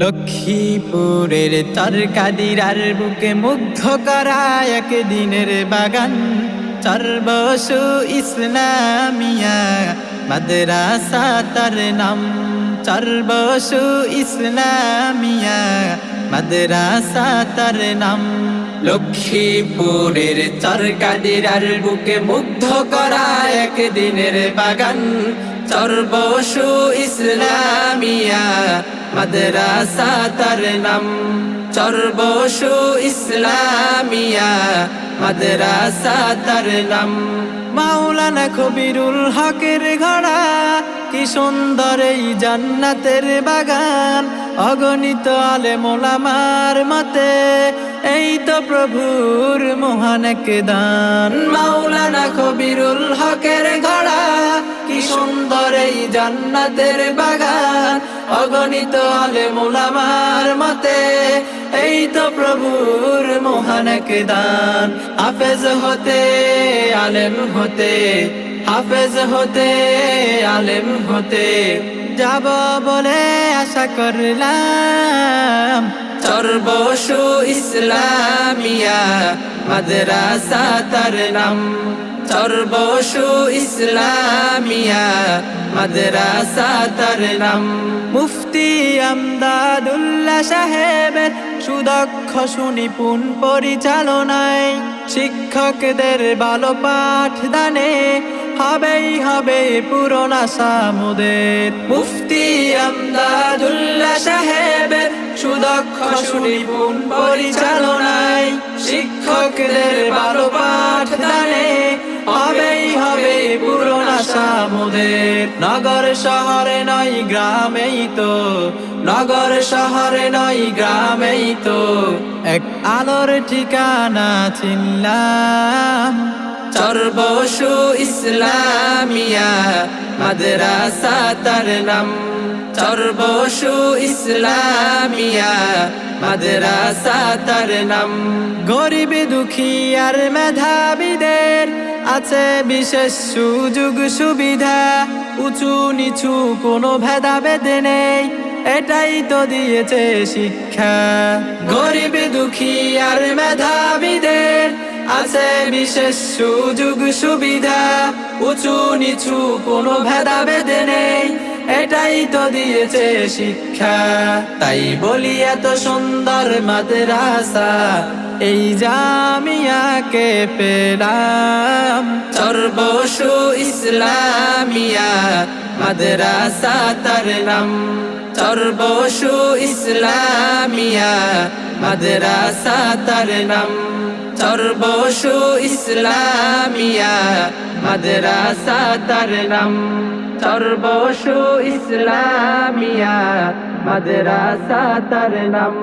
লক্ষ্মীপুরের তরকাদিরার বুকে মুগ্ধ করা একদিনের বাগান চরবসু ইসলামিয়া মাদ্রাসা তার নাম। চরবসু ইসলামিয়া মাদ্রাসা তার নাম। লক্ষ্মীপুরের তরকাদিরার বুকে মুগ্ধ করা একদিনের বাগান চরবসু ইসলামিয়া মাদ্রাসা তার নাম। চরবসু ইসলামিয়া মাদ্রাসা তার নাম। মাওলানা কবিরুল হকের ঘোড়া কি সুন্দর এই জান্নাতের বাগান। অগণিত আলেম ওলামার মতে এই তো প্রভুর মহান এক দান। মাওলানা কবিরুল হকের ঘোড়া কি সুন্দর এই জান্নাতের বাগান। অগণিত আলেম ওলামার মতে এই তো প্রভুর মহান এক দান। হাফেজ হতে আলেম হতে, হাফেজ হতে আলেম হতে যাব বলে আশা করলাম। চরবসু ইসলামিয়া মাদ্রাসা তার নাম। চরবসু ইসলামিয়া মাদ্রাসা তার নাম। মুফতি আমদাদুল্লাহ সাহেবের সুদক্ষ সুনিপুণ পরিচালনায় শিক্ষকদের ভালো পাঠদানে হবেই হবে পূরণ আশা মোদের। মুফতি আমদাদুল্লাহ সাহেবের সুদক্ষ সুনিপুণ পরিচালনায় শিক্ষকদের ভালো পাঠদানে হবেই হবে পূরণ আশা মোদের। নগর শহরে নয় গ্রামেই তো, নগর শহরে নয় গ্রামেই তো এক আলোর ঠিকানা চিনলাম। চরবসু ইসলামিয়া মাদ্রাসা তার নাম। চরবসু ইসলামিয়া মাদ্রাসা তার নাম। গরিব দুঃখী আর মেধাবীদের আছে বিশেষ সুযোগ সুবিধা। উঁচু নিচু কোনো ভেদাভেদ নেই, এটাই তো দিয়েছে শিক্ষা। গরিব দুঃখী আর মেধাবীদের আছে বিশেষ সুযোগ সুবিধা। উঁচু নিচু কোনো ভেদাভেদ নেই, এটাই তো দিয়েছে শিক্ষা। তাই বলি এত সুন্দর মাদ্রাসা এই জামিয়াকে পেলাম। চরবসু ইসলামিয়া মাদ্রাসা তার নাম। চরবসু ইসলামিয়া মাদ্রাসা তার নাম। চরবসু ইসলামিয়া মাদ্রাসা তার নাম। চরবসু ইসলামিয়া মাদ্রাসা তার নাম।